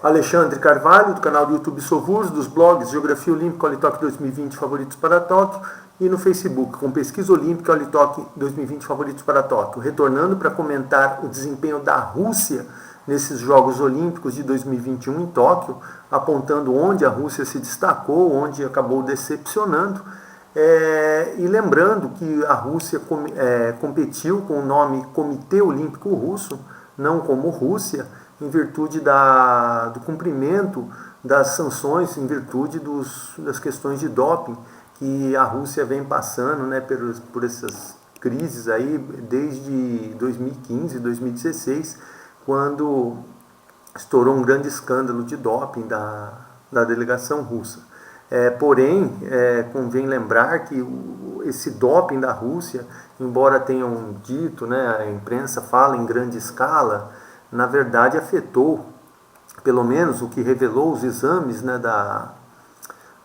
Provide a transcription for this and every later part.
Alexandre Carvalho, do canal do YouTube Sovurs, dos blogs Geografia Olímpica, Olitoque 2020 Favoritos para Tóquio, e no Facebook, com Pesquisa Olímpica, Olitoque 2020 Favoritos para Tóquio, retornando para comentar o desempenho da Rússia nesses Jogos Olímpicos de 2021 em Tóquio, apontando onde a Rússia se destacou, onde acabou decepcionando, e lembrando que a Rússia competiu com o nome Comitê Olímpico Russo, não como Rússia, em virtude do cumprimento das sanções, em virtude das questões de doping que a Rússia vem passando, né, por essas crises aí desde 2015, 2016, quando estourou um grande escândalo de doping da delegação russa. Porém, convém lembrar que esse doping da Rússia, embora tenham dito, né, a imprensa fala em grande escala, na verdade afetou, pelo menos o que revelou os exames, né,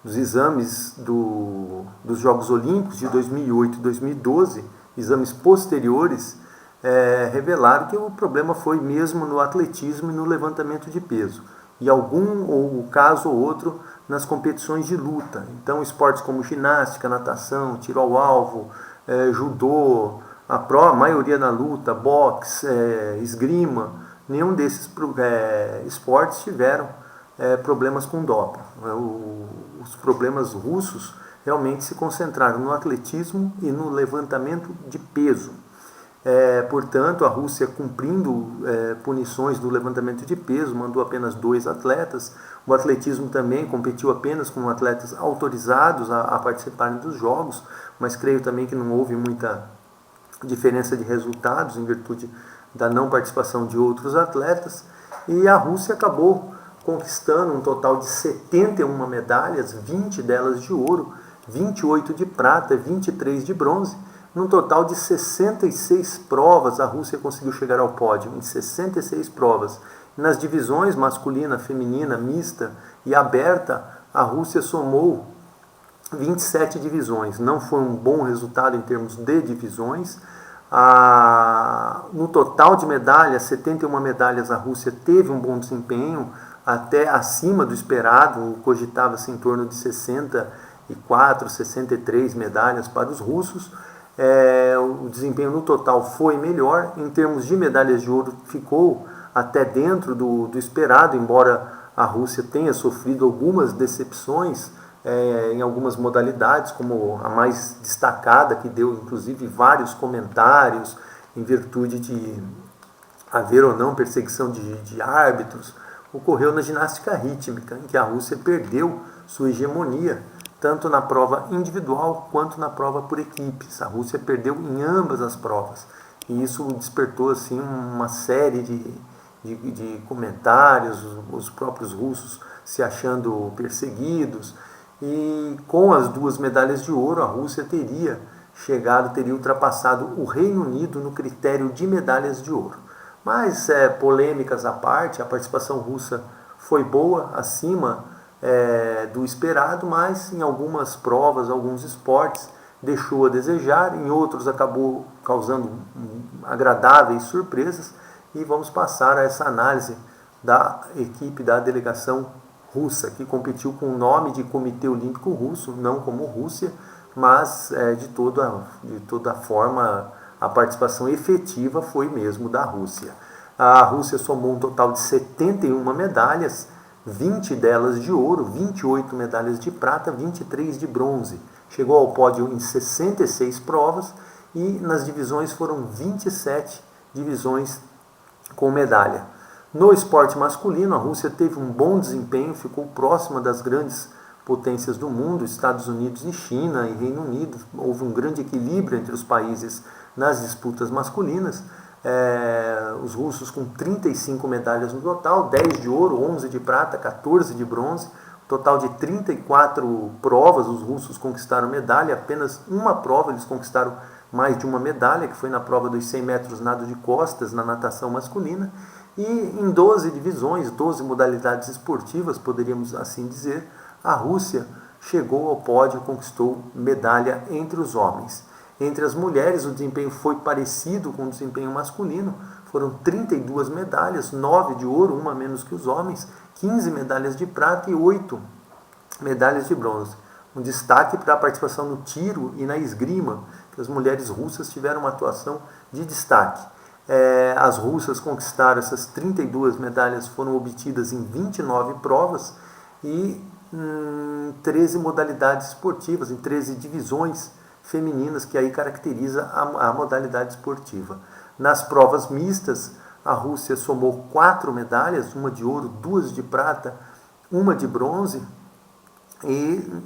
dos exames dos Jogos Olímpicos de 2008 e 2012, exames posteriores, revelaram que o problema foi mesmo no atletismo e no levantamento de peso, e algum ou caso ou outro nas competições de luta. Então, esportes como ginástica, natação, tiro ao alvo, judô, a maioria na luta, boxe, esgrima, nenhum desses esportes tiveram problemas com doping. Os problemas russos realmente se concentraram no atletismo e no levantamento de peso. Portanto, a Rússia, cumprindo punições do levantamento de peso, mandou apenas 2 atletas. O atletismo também competiu apenas com atletas autorizados a participarem dos jogos, mas creio também que não houve muita diferença de resultados em virtude da não participação de outros atletas. E a Rússia acabou conquistando um total de 71 medalhas, 20 delas de ouro, 28 de prata, 23 de bronze. Num total de 66 provas, a Rússia conseguiu chegar ao pódio, em 66 provas. Nas divisões masculina, feminina, mista e aberta, a Rússia somou 27 divisões. Não foi um bom resultado em termos de divisões. No total de medalhas, 71 medalhas, a Rússia teve um bom desempenho, até acima do esperado, cogitava-se em torno de 64, 63 medalhas para os russos. O desempenho no total foi melhor. Em termos de medalhas de ouro, ficou até dentro do esperado, embora a Rússia tenha sofrido algumas decepções em algumas modalidades, como a mais destacada, que deu inclusive vários comentários em virtude de haver ou não perseguição de árbitros, ocorreu na ginástica rítmica, em que a Rússia perdeu sua hegemonia, tanto na prova individual quanto na prova por equipes. A Rússia perdeu em ambas as provas. E isso despertou assim, uma série de comentários, os próprios russos se achando perseguidos. E com as 2 medalhas de ouro, a Rússia teria ultrapassado o Reino Unido no critério de medalhas de ouro. Mas, polêmicas à parte, a participação russa foi boa, acima do esperado, mas em algumas provas, alguns esportes, deixou a desejar, em outros acabou causando agradáveis surpresas. E vamos passar a essa análise da equipe da delegação russa, que competiu com o nome de Comitê Olímpico Russo, não como Rússia, mas de toda forma a participação efetiva foi mesmo da Rússia. A Rússia somou um total de 71 medalhas, 20 delas de ouro, 28 medalhas de prata, 23 de bronze. Chegou ao pódio em 66 provas e nas divisões foram 27 divisões com medalha. No esporte masculino, a Rússia teve um bom desempenho, ficou próxima das grandes potências do mundo, Estados Unidos e China e Reino Unido. Houve um grande equilíbrio entre os países nas disputas masculinas. Os russos com 35 medalhas no total, 10 de ouro, 11 de prata, 14 de bronze. Total de 34 provas, os russos conquistaram medalha. Apenas uma prova eles conquistaram mais de uma medalha, que foi na prova dos 100 metros nado de costas, na natação masculina. E em 12 divisões, 12 modalidades esportivas, poderíamos assim dizer, a Rússia chegou ao pódio e conquistou medalha entre os homens. Entre as mulheres, o desempenho foi parecido com o desempenho masculino, foram 32 medalhas, 9 de ouro, uma menos que os homens, 15 medalhas de prata e 8 medalhas de bronze. Um destaque para a participação no tiro e na esgrima, que as mulheres russas tiveram uma atuação de destaque. As russas conquistaram essas 32 medalhas, foram obtidas em 29 provas e 13 modalidades esportivas, em 13 divisões femininas, que aí caracteriza a modalidade esportiva. Nas provas mistas, a Rússia somou 4 medalhas, uma de ouro, 2 de prata, uma de bronze, e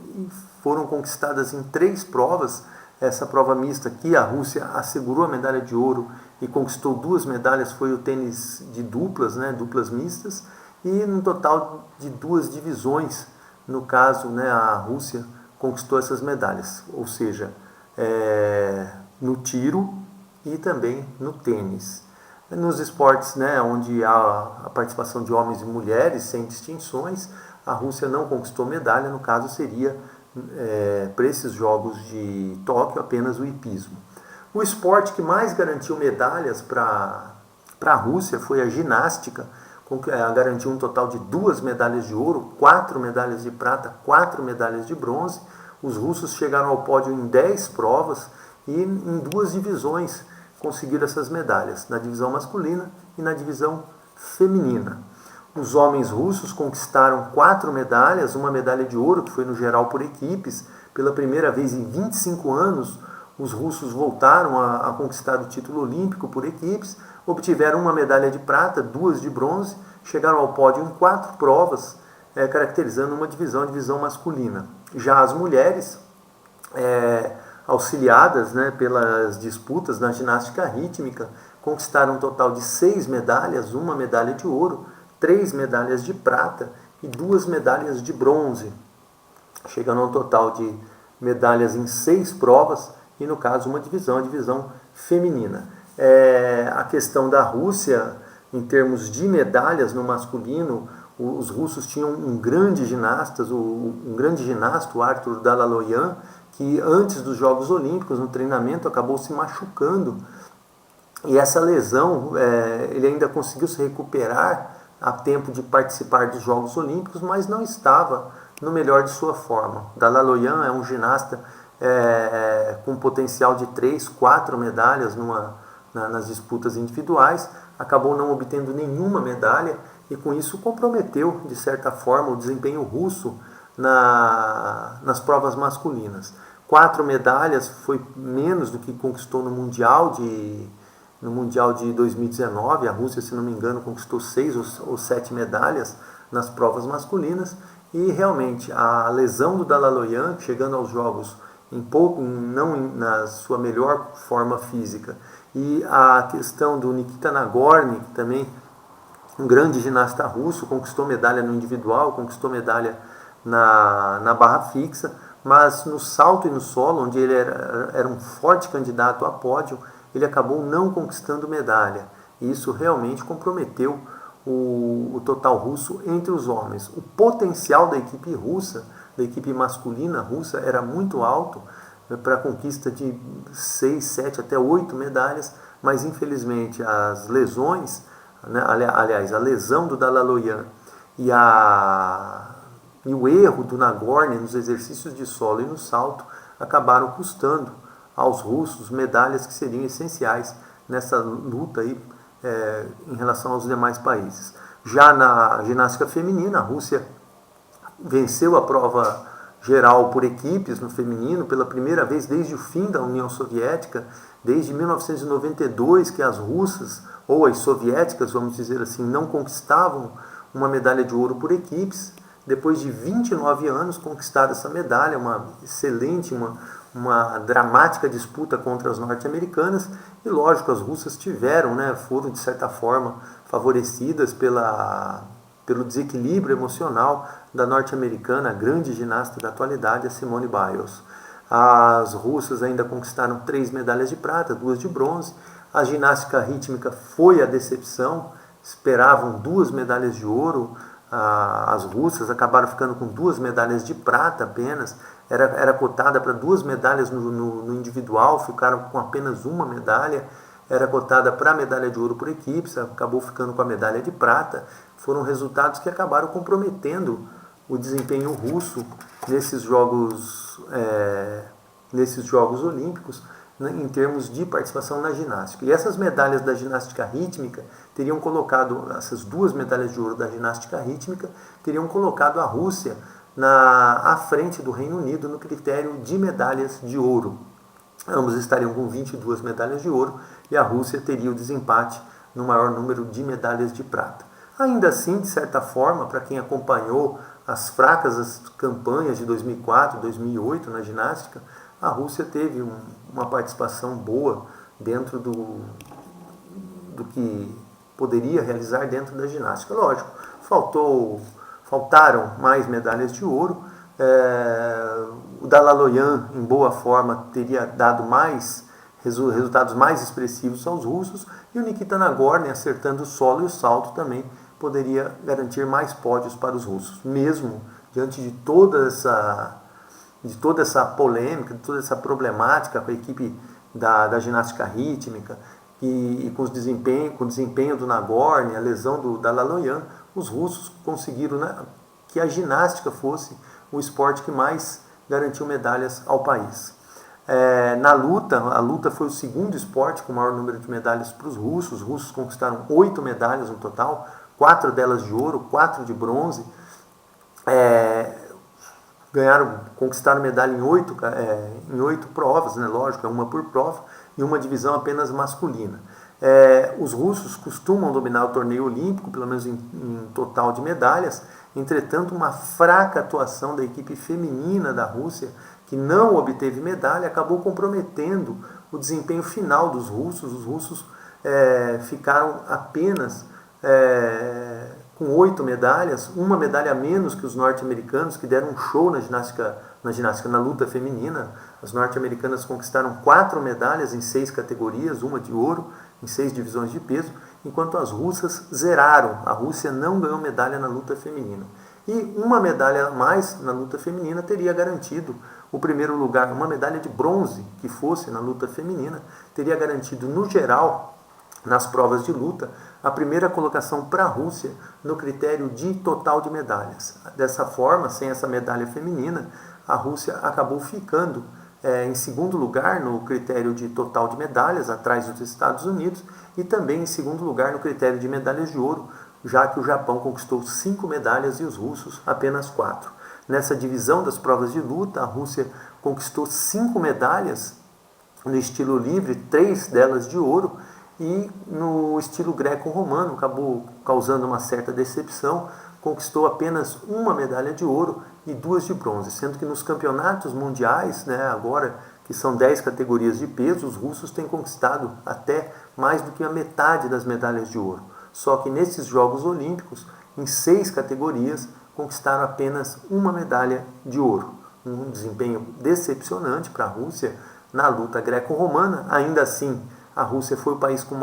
foram conquistadas em 3 provas. Essa prova mista que a Rússia assegurou a medalha de ouro e conquistou 2 medalhas foi o tênis de duplas, duplas mistas, e no total de 2 divisões, no caso, a Rússia conquistou essas medalhas, ou seja, no tiro e também no tênis. Nos esportes, onde há a participação de homens e mulheres sem distinções, a Rússia não conquistou medalha, no caso seria, para esses Jogos de Tóquio, apenas o hipismo. O esporte que mais garantiu medalhas para a Rússia foi a ginástica, garantiu um total de 2 medalhas de ouro, 4 medalhas de prata, 4 medalhas de bronze. Os russos chegaram ao pódio em 10 provas e em 2 divisões conseguiram essas medalhas, na divisão masculina e na divisão feminina. Os homens russos conquistaram 4 medalhas, uma medalha de ouro, que foi no geral por equipes. Pela primeira vez em 25 anos, os russos voltaram a conquistar o título olímpico por equipes, obtiveram uma medalha de prata, 2 de bronze, chegaram ao pódio em 4 provas, caracterizando uma divisão, a divisão masculina. Já as mulheres, auxiliadas pelas disputas na ginástica rítmica, conquistaram um total de 6 medalhas, uma medalha de ouro, 3 medalhas de prata e 2 medalhas de bronze, chegando a um total de medalhas em 6 provas e, no caso, uma divisão, a divisão feminina. A questão da Rússia, em termos de medalhas no masculino, os russos tinham um grande ginasta, o Artur Dalaloyan, que antes dos Jogos Olímpicos, no treinamento, acabou se machucando. E essa lesão, ele ainda conseguiu se recuperar a tempo de participar dos Jogos Olímpicos, mas não estava no melhor de sua forma. Dalaloyan é um ginasta com potencial de 3, 4 medalhas nas disputas individuais, acabou não obtendo nenhuma medalha e com isso comprometeu, de certa forma, o desempenho russo nas provas masculinas. 4 medalhas foi menos do que conquistou no Mundial de 2019, a Rússia, se não me engano, conquistou 6 ou 7 medalhas nas provas masculinas, e realmente a lesão do Dalaloyan, chegando aos Jogos não na sua melhor forma física, e a questão do Nikita Nagorny, que também um grande ginasta russo, conquistou medalha no individual, conquistou medalha na barra fixa, mas no salto e no solo, onde ele era um forte candidato a pódio, ele acabou não conquistando medalha. E isso realmente comprometeu o total russo entre os homens. O potencial da equipe russa, da equipe masculina russa, era muito alto para a conquista de 6, 7, até 8 medalhas, mas infelizmente as lesões, aliás, a lesão do Dalaloyan e o erro do Nagorny nos exercícios de solo e no salto acabaram custando aos russos medalhas que seriam essenciais nessa luta aí, em relação aos demais países. Já na ginástica feminina, a Rússia venceu a prova geral por equipes no feminino pela primeira vez desde o fim da União Soviética, desde 1992, que as russas, ou as soviéticas, vamos dizer assim, não conquistavam uma medalha de ouro por equipes. Depois de 29 anos conquistada essa medalha, uma excelente, uma dramática disputa contra as norte-americanas, e lógico, as russas foram de certa forma favorecidas pelo desequilíbrio emocional da norte-americana, a grande ginasta da atualidade, a Simone Biles. As russas ainda conquistaram 3 medalhas de prata, 2 de bronze. A ginástica rítmica foi a decepção, esperavam 2 medalhas de ouro. As russas acabaram ficando com 2 medalhas de prata apenas, era cotada para 2 medalhas no individual, ficaram com apenas uma medalha. era cotada para a medalha de ouro por equipes, acabou ficando com a medalha de prata. Foram resultados que acabaram comprometendo o desempenho russo nesses Jogos Olímpicos, né, em termos de participação na ginástica. E essas medalhas da ginástica rítmica teriam colocado, essas duas medalhas de ouro da ginástica rítmica, teriam colocado a Rússia à frente do Reino Unido no critério de medalhas de ouro. Ambos estariam com 22 medalhas de ouro e a Rússia teria o desempate no maior número de medalhas de prata. Ainda assim, de certa forma, para quem acompanhou as fracas campanhas de 2004 e 2008 na ginástica, a Rússia teve uma participação boa dentro do que poderia realizar dentro da ginástica. Lógico, faltaram mais medalhas de ouro. O Dalaloyan, em boa forma, teria dado resultados mais expressivos aos russos, e o Nikita Nagorny, acertando o solo e o salto, também poderia garantir mais pódios para os russos, mesmo diante de toda essa polêmica, de toda essa problemática com a equipe da ginástica rítmica e com o desempenho do Nagorny, a lesão do Dalaloyan. Os russos conseguiram, né, que a ginástica fosse o esporte que mais garantiu medalhas ao país. Na luta, a luta foi o segundo esporte com o maior número de medalhas para os russos. Os russos conquistaram 8 medalhas no total, 4 delas de ouro, 4 de bronze. Conquistaram medalha em 8 provas, né? Lógico, uma por prova, e uma divisão apenas masculina. Os russos costumam dominar o torneio olímpico, pelo menos em total de medalhas. Entretanto, uma fraca atuação da equipe feminina da Rússia, que não obteve medalha, acabou comprometendo o desempenho final dos russos. Os russos ficaram apenas com 8 medalhas, uma medalha a menos que os norte-americanos, que deram um show na luta feminina. As norte-americanas conquistaram 4 medalhas em 6 categorias, uma de ouro, em 6 divisões de peso, enquanto as russas zeraram. A Rússia não ganhou medalha na luta feminina. E uma medalha a mais na luta feminina teria garantido o primeiro lugar. Uma medalha de bronze que fosse na luta feminina teria garantido, no geral, nas provas de luta, a primeira colocação para a Rússia no critério de total de medalhas. Dessa forma, sem essa medalha feminina, a Rússia acabou ficando em segundo lugar no critério de total de medalhas, atrás dos Estados Unidos, e também em segundo lugar no critério de medalhas de ouro, já que o Japão conquistou 5 medalhas e os russos apenas 4. Nessa divisão das provas de luta, a Rússia conquistou 5 medalhas no estilo livre, 3 delas de ouro, e no estilo greco-romano acabou causando uma certa decepção, conquistou apenas uma medalha de ouro e 2 de bronze, sendo que nos campeonatos mundiais, né, agora que são 10 categorias de peso, os russos têm conquistado até mais do que a metade das medalhas de ouro. Só que nesses Jogos Olímpicos, em 6 categorias, conquistaram apenas uma medalha de ouro. Um desempenho decepcionante para a Rússia na luta greco-romana. Ainda assim, a Rússia foi o país com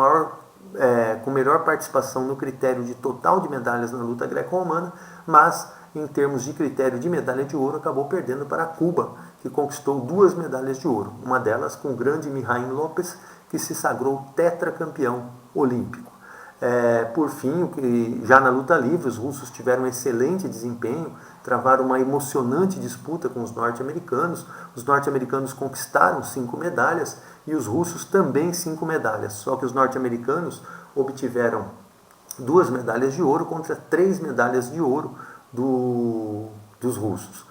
melhor participação no critério de total de medalhas na luta greco-romana, mas em termos de critério de medalha de ouro acabou perdendo para Cuba, que conquistou 2 medalhas de ouro, uma delas com o grande Mihail Lopes, que se sagrou tetracampeão olímpico. Por fim, já na luta livre, os russos tiveram um excelente desempenho, travaram uma emocionante disputa com os norte-americanos. Os norte-americanos conquistaram 5 medalhas e os russos também 5 medalhas, só que os norte-americanos obtiveram 2 medalhas de ouro contra 3 medalhas de ouro dos russos.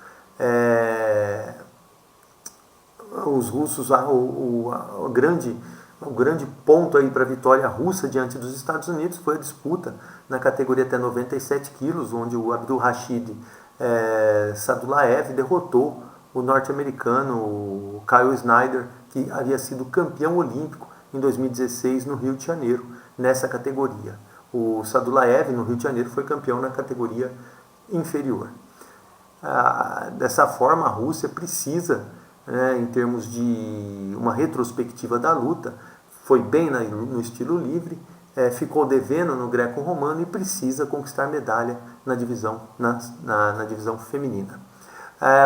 Os russos, o grande ponto aí para a vitória russa diante dos Estados Unidos foi a disputa na categoria até 97 quilos, onde o Abdulrashid Sadulaev derrotou o norte-americano Kyle Snyder, que havia sido campeão olímpico em 2016 no Rio de Janeiro, nessa categoria. O Sadulaev, no Rio de Janeiro, foi campeão na categoria inferior. Dessa forma, a Rússia precisa, em termos de uma retrospectiva da luta, foi bem no estilo livre, ficou devendo no greco-romano e precisa conquistar medalha na divisão feminina.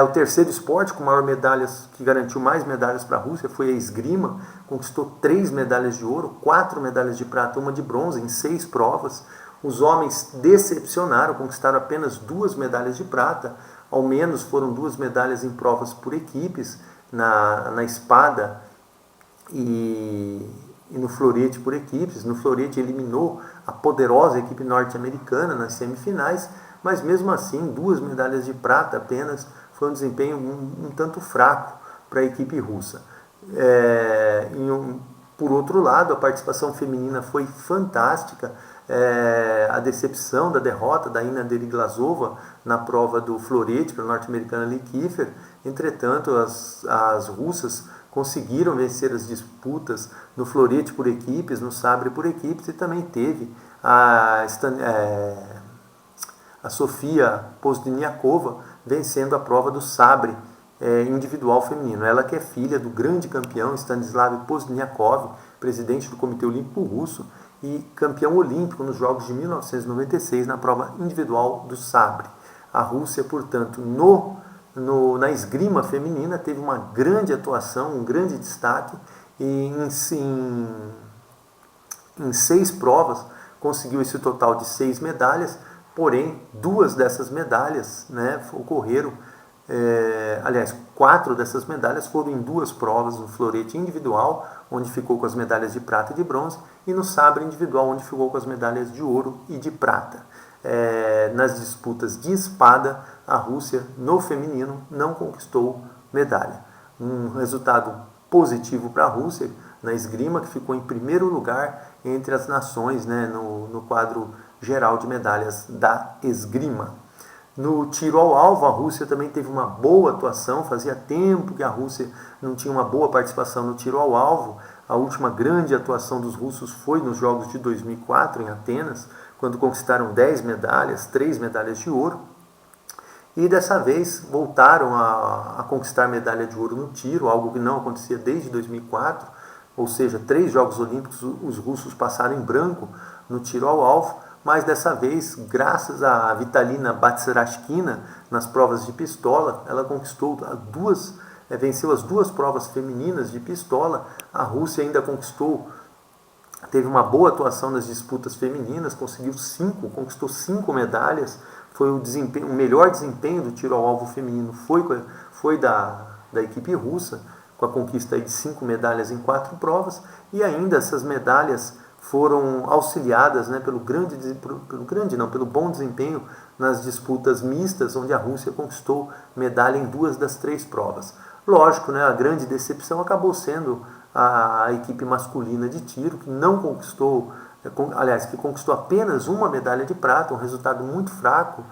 O terceiro esporte com maior medalhas, que garantiu mais medalhas para a Rússia, foi a esgrima, conquistou 3 medalhas de ouro, 4 medalhas de prata, 1 de bronze em 6 provas. Os homens decepcionaram, conquistaram apenas 2 medalhas de prata, ao menos foram 2 medalhas em provas por equipes, na espada e no florete por equipes. No florete eliminou a poderosa equipe norte-americana nas semifinais, mas mesmo assim 2 medalhas de prata apenas, foi um desempenho um tanto fraco para a equipe russa. Por outro lado, a participação feminina foi fantástica. A decepção da derrota da Inna Deriglazova na prova do florete para a norte-americana Lee Kiefer. Entretanto, as russas conseguiram vencer as disputas no florete por equipes, no sabre por equipes, e também teve a Sofia Pozdniakova vencendo a prova do sabre individual feminino. Ela que é filha do grande campeão Stanislav Pozdniakov, presidente do Comitê Olímpico Russo e campeão olímpico nos Jogos de 1996 na prova individual do sabre. A Rússia, portanto, na esgrima feminina teve uma grande atuação, um grande destaque, e em 6 provas conseguiu esse total de 6 medalhas, porém 2 dessas medalhas ocorreram, 4 dessas medalhas foram em 2 provas, no florete individual, onde ficou com as medalhas de prata e de bronze, e no sabre individual, onde ficou com as medalhas de ouro e de prata. Nas disputas de espada, a Rússia, no feminino, não conquistou medalha. Um resultado positivo para a Rússia na esgrima, que ficou em primeiro lugar entre as nações, no quadro geral de medalhas da esgrima. No tiro ao alvo, a Rússia também teve uma boa atuação. Fazia tempo que a Rússia não tinha uma boa participação no tiro ao alvo. A última grande atuação dos russos foi nos Jogos de 2004, em Atenas, quando conquistaram 10 medalhas, 3 medalhas de ouro. E dessa vez voltaram a conquistar medalha de ouro no tiro, algo que não acontecia desde 2004, ou seja, 3 Jogos Olímpicos os russos passaram em branco no tiro ao alvo, mas dessa vez, graças a Vitalina Batsirashkina nas provas de pistola, ela conquistou venceu as 2 provas femininas de pistola. A Rússia ainda teve uma boa atuação nas disputas femininas, conquistou 5 medalhas. Foi o melhor desempenho do tiro ao alvo feminino foi da equipe russa, com a conquista de 5 medalhas em 4 provas, e ainda essas medalhas foram auxiliadas pelo bom desempenho nas disputas mistas, onde a Rússia conquistou medalha em 2 das 3 provas. Lógico, a grande decepção acabou sendo a equipe masculina de tiro, que não conquistou, que conquistou apenas 1 medalha de prata, um resultado muito fraco,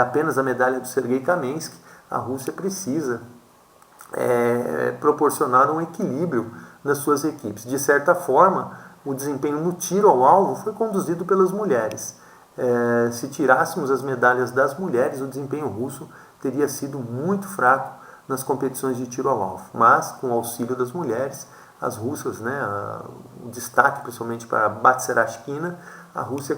apenas a medalha do Sergei Kamensky. A Rússia precisa proporcionar um equilíbrio nas suas equipes. De certa forma, o desempenho no tiro ao alvo foi conduzido pelas mulheres. Se tirássemos as medalhas das mulheres, o desempenho russo teria sido muito fraco nas competições de tiro ao alvo. Mas, com o auxílio das mulheres, as russas, o destaque principalmente para Batsirashkina, a Rússia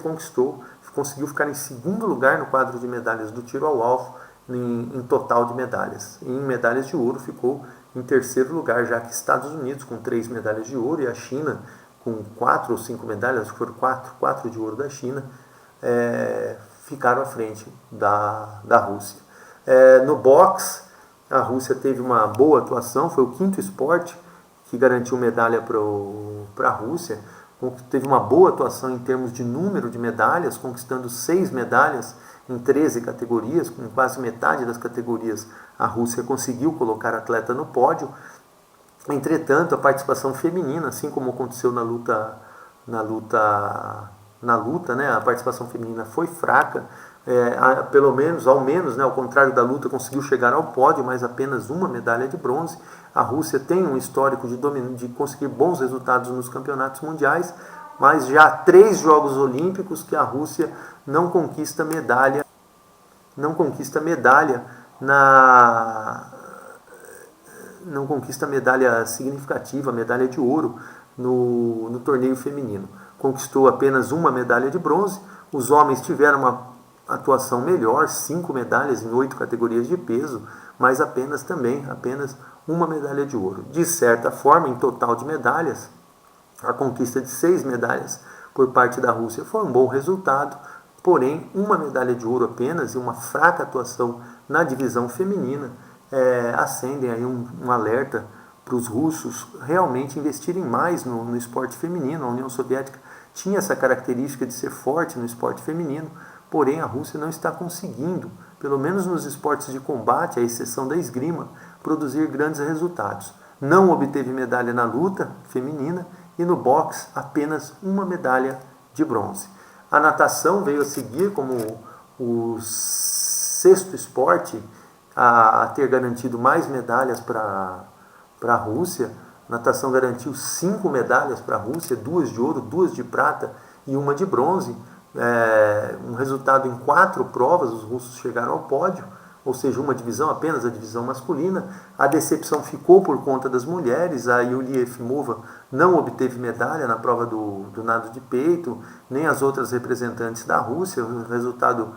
conseguiu ficar em segundo lugar no quadro de medalhas do tiro ao alvo, em total de medalhas. Em medalhas de ouro ficou em terceiro lugar, já que Estados Unidos com 3 medalhas de ouro e a China com 4 ou 5 medalhas, acho que foram 4 de ouro da China, ficaram à frente da Rússia. No boxe, a Rússia teve uma boa atuação, foi o 5º esporte que garantiu medalha para a Rússia. Teve uma boa atuação em termos de número de medalhas, conquistando 6 medalhas em 13 categorias, com quase metade das categorias a Rússia conseguiu colocar atleta no pódio. Entretanto, a participação feminina, assim como aconteceu na luta, a participação feminina foi fraca. Ao menos, ao contrário da luta, conseguiu chegar ao pódio, mas apenas 1 medalha de bronze. A Rússia tem um histórico de conseguir bons resultados nos campeonatos mundiais, mas já há 3 Jogos Olímpicos que a Rússia não conquista medalha significativa, medalha de ouro no torneio feminino. Conquistou apenas 1 medalha de bronze. Os homens tiveram atuação melhor, 5 medalhas em 8 categorias de peso, mas apenas uma medalha de ouro. De certa forma, em total de medalhas, a conquista de 6 medalhas por parte da Rússia foi um bom resultado, porém, uma medalha de ouro apenas e uma fraca atuação na divisão feminina acendem aí um alerta para os russos realmente investirem mais no esporte feminino. A União Soviética tinha essa característica de ser forte no esporte feminino, porém a Rússia não está conseguindo, pelo menos nos esportes de combate, à exceção da esgrima, produzir grandes resultados. Não obteve medalha na luta feminina e no boxe apenas uma medalha de bronze. A natação veio a seguir como o sexto esporte a ter garantido mais medalhas para a Rússia. A natação garantiu 5 medalhas para a Rússia, 2 de ouro, 2 de prata e uma de bronze. Um resultado em 4 provas, os russos chegaram ao pódio, ou seja, uma divisão, apenas a divisão masculina. A decepção ficou por conta das mulheres. A Yulia Efimova não obteve medalha na prova do nado de peito, nem as outras representantes da Rússia. Um resultado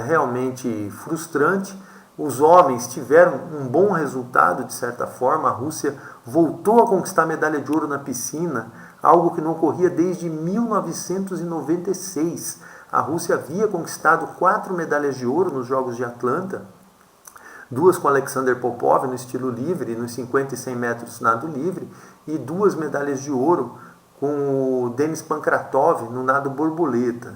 realmente frustrante. Os homens tiveram um bom resultado, de certa forma. A Rússia voltou a conquistar medalha de ouro na piscina, algo que não ocorria desde 1996. A Rússia havia conquistado 4 medalhas de ouro nos Jogos de Atlanta, 2 com Alexander Popov no estilo livre, nos 50 e 100 metros nado livre, e 2 medalhas de ouro com o Denis Pankratov no nado borboleta.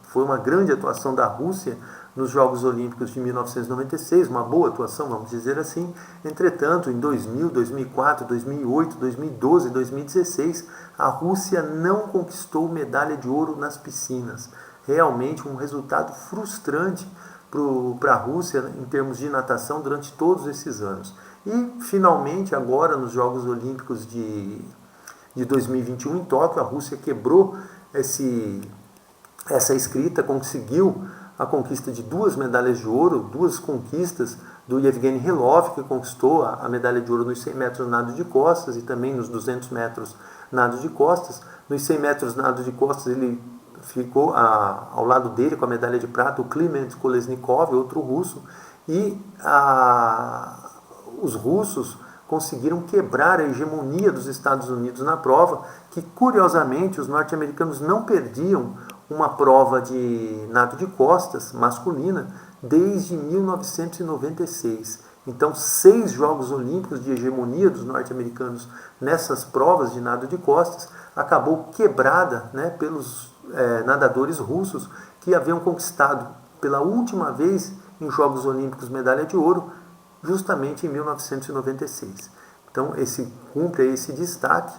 Foi uma grande atuação da Rússia nos Jogos Olímpicos de 1996, uma boa atuação, vamos dizer assim. Entretanto, em 2000, 2004, 2008, 2012 e 2016, a Rússia não conquistou medalha de ouro nas piscinas. Realmente um resultado frustrante para a Rússia em termos de natação durante todos esses anos. E, finalmente, agora nos Jogos Olímpicos de 2021 em Tóquio, a Rússia quebrou essa escrita, conseguiu a conquista de 2 medalhas de ouro, 2 conquistas do Yevgeny Rilov, que conquistou a medalha de ouro nos 100 metros nado de costas e também nos 200 metros nado de costas. Nos 100 metros nado de costas ele ficou ao lado dele com a medalha de prata o Kliment Kolesnikov, outro russo, e os russos conseguiram quebrar a hegemonia dos Estados Unidos na prova, que curiosamente os norte-americanos não perdiam uma prova de nado de costas masculina desde 1996. Então, 6 Jogos Olímpicos de hegemonia dos norte-americanos nessas provas de nado de costas acabou quebrada, pelos nadadores russos que haviam conquistado pela última vez em Jogos Olímpicos medalha de ouro, justamente em 1996. Então, cumpre esse destaque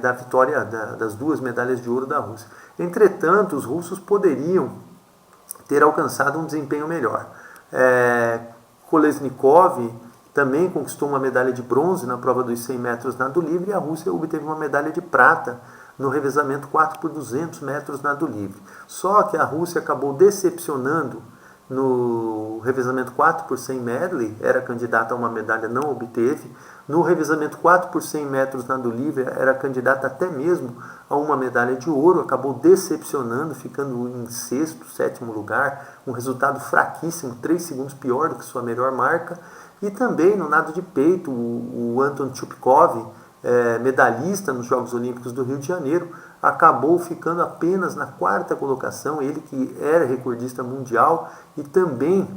da vitória das 2 medalhas de ouro da Rússia. Entretanto, os russos poderiam ter alcançado um desempenho melhor. Kolesnikov também conquistou uma medalha de bronze na prova dos 100 metros nado livre e a Rússia obteve uma medalha de prata no revezamento 4x200 metros nado livre. Só que a Rússia acabou decepcionando no revezamento 4x100 medley, era candidata a uma medalha, não obteve. No revezamento 4x100 metros nado livre, era candidata até mesmo a uma medalha de ouro, acabou decepcionando, ficando em 6º, 7º lugar, um resultado fraquíssimo, 3 segundos pior do que sua melhor marca. E também no nado de peito, o Anton Tchupkov, medalhista nos Jogos Olímpicos do Rio de Janeiro, acabou ficando apenas na 4ª colocação, ele que era recordista mundial e também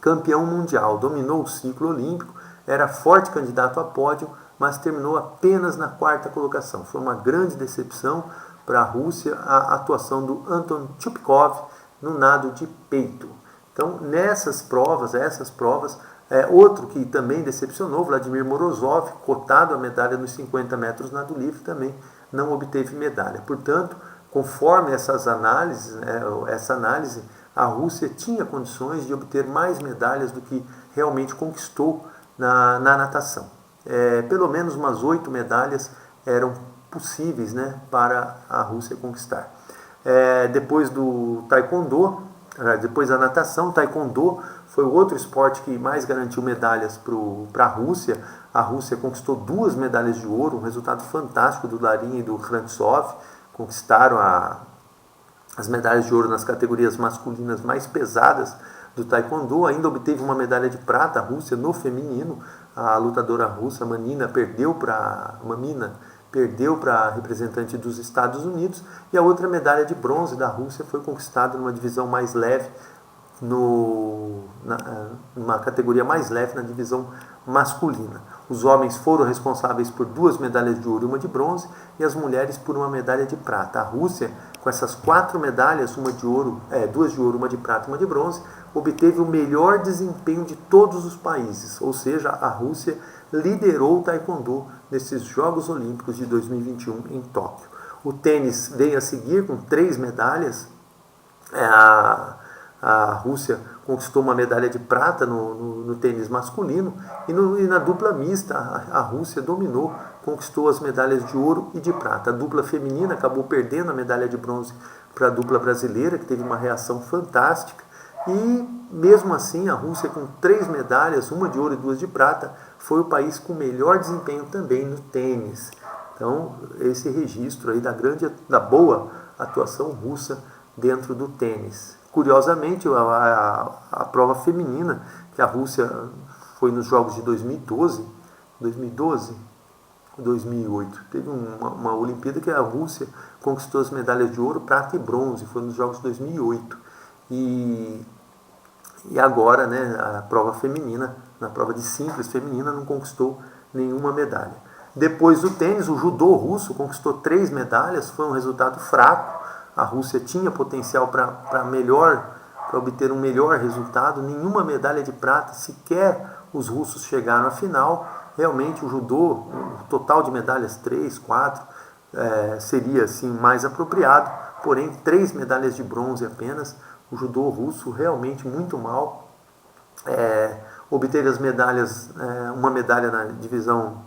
campeão mundial, dominou o ciclo olímpico, era forte candidato a pódio, mas terminou apenas na 4ª colocação. Foi uma grande decepção para a Rússia a atuação do Anton Tchupkov no nado de peito. Então, essas provas, outro que também decepcionou, Vladimir Morozov, cotado a medalha nos 50 metros nado livre, também não obteve medalha. Portanto, conforme essa análise, a Rússia tinha condições de obter mais medalhas do que realmente conquistou na natação. Pelo menos umas 8 medalhas eram possíveis, para a Rússia conquistar. Depois do taekwondo, depois da natação, taekwondo foi o outro esporte que mais garantiu medalhas para a Rússia. A Rússia conquistou 2 medalhas de ouro, um resultado fantástico do Larin e do Khrantssov. Conquistaram as medalhas de ouro nas categorias masculinas mais pesadas do taekwondo. Ainda obteve uma medalha de prata a Rússia no feminino. A lutadora russa Mamina perdeu para a representante dos Estados Unidos, e a outra medalha de bronze da Rússia foi conquistada numa divisão mais leve, numa categoria mais leve na divisão masculina. Os homens foram responsáveis por 2 medalhas de ouro e uma de bronze, e as mulheres por uma medalha de prata. A Rússia, com essas 4 medalhas, 2 de ouro, uma de prata e uma de bronze, obteve o melhor desempenho de todos os países, ou seja, a Rússia liderou o taekwondo nesses Jogos Olímpicos de 2021 em Tóquio. O tênis veio a seguir com 3 medalhas. A Rússia conquistou uma medalha de prata no tênis masculino, e na dupla mista a Rússia dominou, conquistou as medalhas de ouro e de prata. A dupla feminina acabou perdendo a medalha de bronze para a dupla brasileira, que teve uma reação fantástica, e mesmo assim a Rússia, com 3 medalhas, uma de ouro e 2 de prata, foi o país com melhor desempenho também no tênis. Então, esse registro aí da boa atuação russa dentro do tênis. Curiosamente, a prova feminina, que a Rússia foi nos Jogos de 2008, teve uma Olimpíada que a Rússia conquistou as medalhas de ouro, prata e bronze, foi nos Jogos de 2008. E agora, né, a prova feminina, na prova de simples feminina, não conquistou nenhuma medalha. Depois do tênis, o judô russo conquistou 3 medalhas, foi um resultado fraco. A Rússia tinha potencial para obter um melhor resultado, nenhuma medalha de prata, sequer os russos chegaram à final. Realmente o judô, o total de medalhas 3, 4, seria assim mais apropriado, porém 3 medalhas de bronze apenas. O judô russo realmente muito mal. Obteve as medalhas, uma medalha na divisão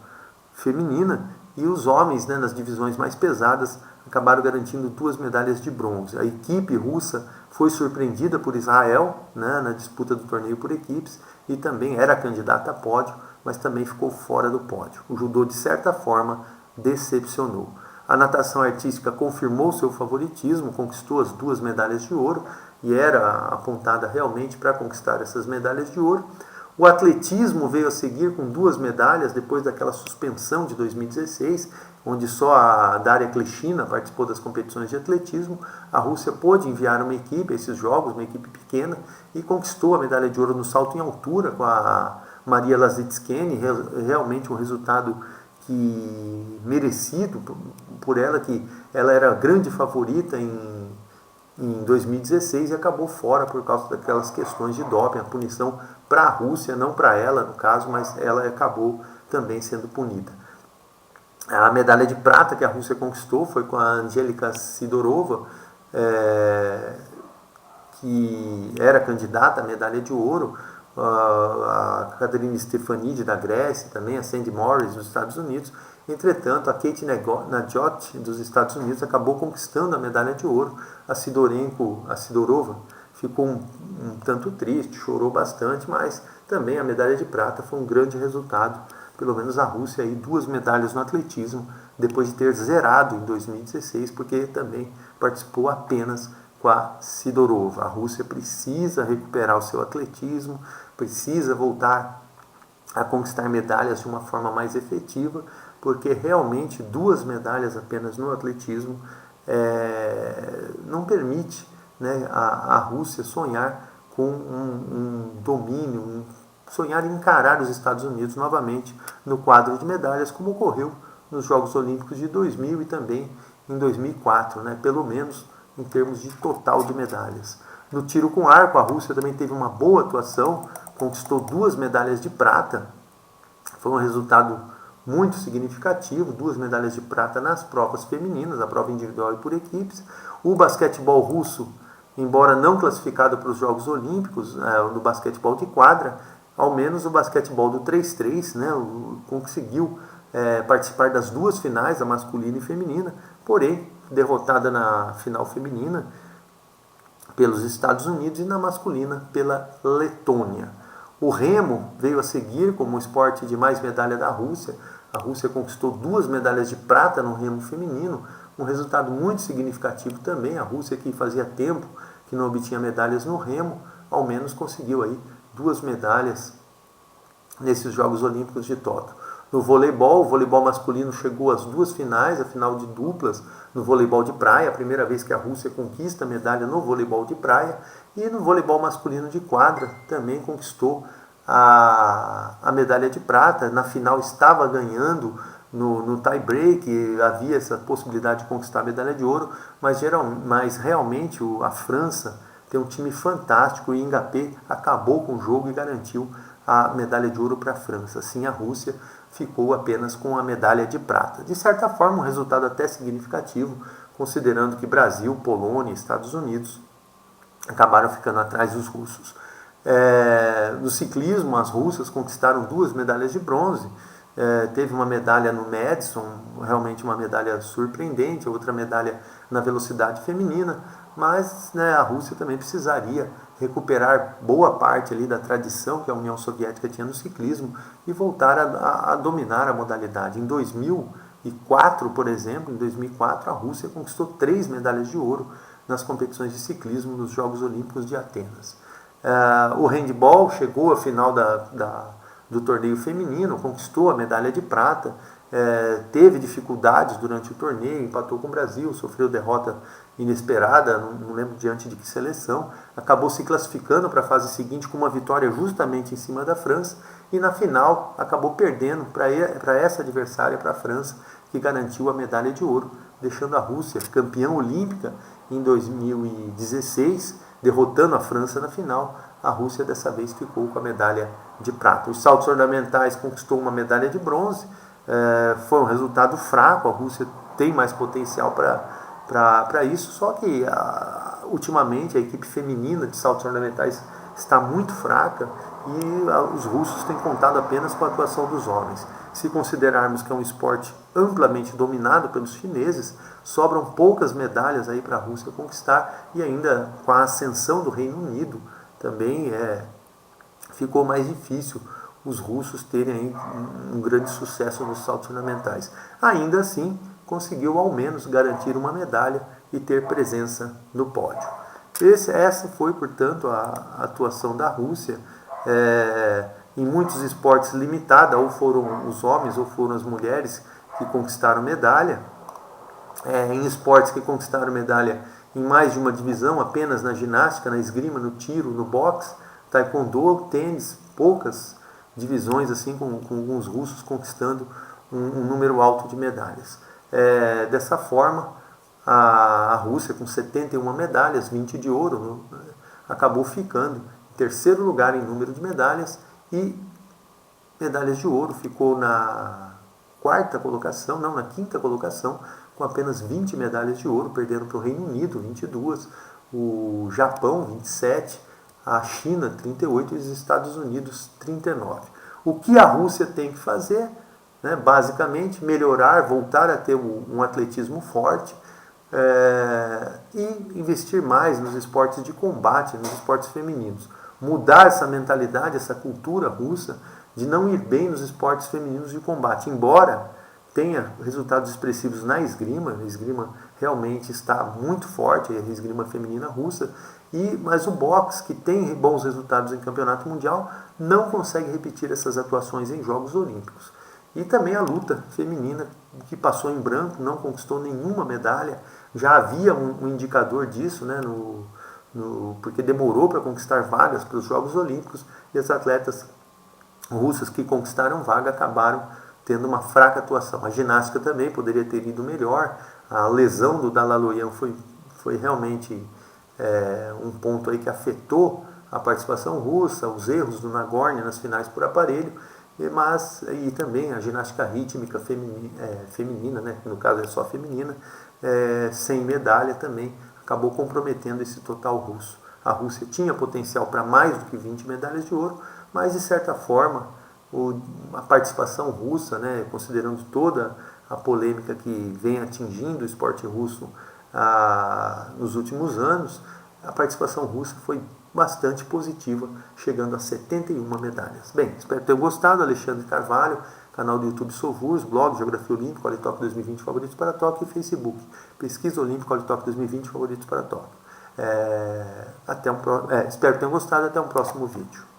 feminina, e os homens, né, nas divisões mais pesadas, acabaram garantindo 2 medalhas de bronze. A equipe russa foi surpreendida por Israel, né, na disputa do torneio por equipes, e também era candidata a pódio, mas também ficou fora do pódio. O judô, de certa forma, decepcionou. A natação artística confirmou seu favoritismo, conquistou as 2 medalhas de ouro, e era apontada realmente para conquistar essas medalhas de ouro. O atletismo veio a seguir com 2 medalhas, depois daquela suspensão de 2016, onde só a Daria Kleshina participou das competições de atletismo. A Rússia pôde enviar uma equipe a esses jogos, uma equipe pequena, e conquistou a medalha de ouro no salto em altura com a Maria Lazitskene, realmente um resultado merecido por ela, que ela era a grande favorita em 2016 e acabou fora por causa daquelas questões de doping, a punição para a Rússia, não para ela no caso, mas ela acabou também sendo punida. A medalha de prata que a Rússia conquistou foi com a Angélica Sidorova, que era candidata à medalha de ouro, a Katerina Stefanidi da Grécia, também a Sandy Morris dos Estados Unidos. Entretanto, a Kate Najot dos Estados Unidos acabou conquistando a medalha de ouro. A Sidorova ficou um tanto triste, chorou bastante, mas também a medalha de prata foi um grande resultado. Pelo menos a Rússia aí 2 medalhas no atletismo, depois de ter zerado em 2016, porque também participou apenas com a Sidorova. A Rússia precisa recuperar o seu atletismo, precisa voltar a conquistar medalhas de uma forma mais efetiva, porque realmente 2 medalhas apenas no atletismo não permite, né, a Rússia sonhar com um domínio, sonhar em encarar os Estados Unidos novamente no quadro de medalhas, como ocorreu nos Jogos Olímpicos de 2000 e também em 2004, né, pelo menos em termos de total de medalhas. No tiro com arco, a Rússia também teve uma boa atuação, conquistou 2 medalhas de prata, foi um resultado muito significativo, 2 medalhas de prata nas provas femininas, a prova individual e por equipes. O basquetebol russo, embora não classificado para os Jogos Olímpicos, no basquetebol de quadra, ao menos o basquetebol do 3x3, né, conseguiu participar das 2 finais, a masculina e feminina, porém derrotada na final feminina pelos Estados Unidos e na masculina pela Letônia. O remo veio a seguir como esporte de mais medalha da Rússia. A Rússia conquistou 2 medalhas de prata no remo feminino, um resultado muito significativo também. A Rússia, que fazia tempo que não obtinha medalhas no remo, ao menos conseguiu aí 2 medalhas nesses Jogos Olímpicos de Tóquio. No voleibol, o voleibol masculino chegou às 2 finais, a final de duplas no voleibol de praia, a primeira vez que a Rússia conquista medalha no voleibol de praia, e no voleibol masculino de quadra também conquistou a medalha de prata. Na final estava ganhando no tie-break, havia essa possibilidade de conquistar a medalha de ouro, mas realmente a França tem um time fantástico e Mbappé acabou com o jogo e garantiu a medalha de ouro para a França. Assim, a Rússia ficou apenas com a medalha de prata. De certa forma, um resultado até significativo, considerando que Brasil, Polônia e Estados Unidos acabaram ficando atrás dos russos. No ciclismo, as russas conquistaram 2 medalhas de bronze. Teve uma medalha no Madison, realmente uma medalha surpreendente, outra medalha na velocidade feminina, mas a Rússia também precisaria recuperar boa parte ali da tradição que a União Soviética tinha no ciclismo e voltar a dominar a modalidade. Em 2004, por exemplo, em 2004 a Rússia conquistou 3 medalhas de ouro nas competições de ciclismo nos Jogos Olímpicos de Atenas. O handball chegou à final do torneio feminino, conquistou a medalha de prata, teve dificuldades durante o torneio, empatou com o Brasil, sofreu derrota inesperada, não lembro diante de que seleção, acabou se classificando para a fase seguinte com uma vitória justamente em cima da França, e na final acabou perdendo para essa adversária, para a França, que garantiu a medalha de ouro, deixando a Rússia campeã olímpica em 2016, derrotando a França na final. A Rússia dessa vez ficou com a medalha de prata. Os saltos ornamentais conquistou uma medalha de bronze, foi um resultado fraco, a Rússia tem mais potencial para isso, só que ultimamente a equipe feminina de saltos ornamentais está muito fraca e os russos têm contado apenas com a atuação dos homens. Se considerarmos que é um esporte amplamente dominado pelos chineses, sobram poucas medalhas aí para a Rússia conquistar, e ainda com a ascensão do Reino Unido também ficou mais difícil os russos terem aí um grande sucesso nos saltos ornamentais. Ainda assim, conseguiu ao menos garantir uma medalha e ter presença no pódio. Essa foi, portanto, a atuação da Rússia. Em muitos esportes limitada, ou foram os homens ou foram as mulheres que conquistaram medalha. Em esportes que conquistaram medalha em mais de uma divisão, apenas na ginástica, na esgrima, no tiro, no boxe, taekwondo, tênis, poucas divisões assim com alguns russos conquistando um número alto de medalhas. Dessa forma, a Rússia, com 71 medalhas, 20 de ouro, acabou ficando em terceiro lugar em número de medalhas, e medalhas de ouro ficou na quinta colocação, com apenas 20 medalhas de ouro, perdendo para o Reino Unido, 22, o Japão, 27, a China, 38 e os Estados Unidos, 39. O que a Rússia tem que fazer? Basicamente, melhorar, voltar a ter um atletismo forte e investir mais nos esportes de combate, nos esportes femininos. Mudar essa mentalidade, essa cultura russa de não ir bem nos esportes femininos de combate, embora tenha resultados expressivos na esgrima. A esgrima realmente está muito forte, a esgrima feminina russa, mas o boxe, que tem bons resultados em campeonato mundial, não consegue repetir essas atuações em Jogos Olímpicos. E também a luta feminina, que passou em branco, não conquistou nenhuma medalha. Já havia um indicador disso, porque demorou para conquistar vagas para os Jogos Olímpicos, e as atletas russas que conquistaram vaga acabaram tendo uma fraca atuação. A ginástica também poderia ter ido melhor. A lesão do Dalaloyan foi realmente um ponto aí que afetou a participação russa, os erros do Nagorny nas finais por aparelho, e também a ginástica rítmica feminina, que no caso é só feminina, sem medalha também, acabou comprometendo esse total russo. A Rússia tinha potencial para mais do que 20 medalhas de ouro, mas de certa forma a participação russa, considerando toda a polêmica que vem atingindo o esporte russo nos últimos anos, a participação russa foi bastante positiva, chegando a 71 medalhas. Bem, espero ter gostado. Alexandre Carvalho, canal do YouTube Sovurs, blog Geografia Olímpica, Olitoque 2020 Favoritos para Tóquio e Facebook. Pesquisa Olímpica, Olitoque 2020 Favoritos para Tóquio. Espero que tenham gostado. Até um próximo vídeo.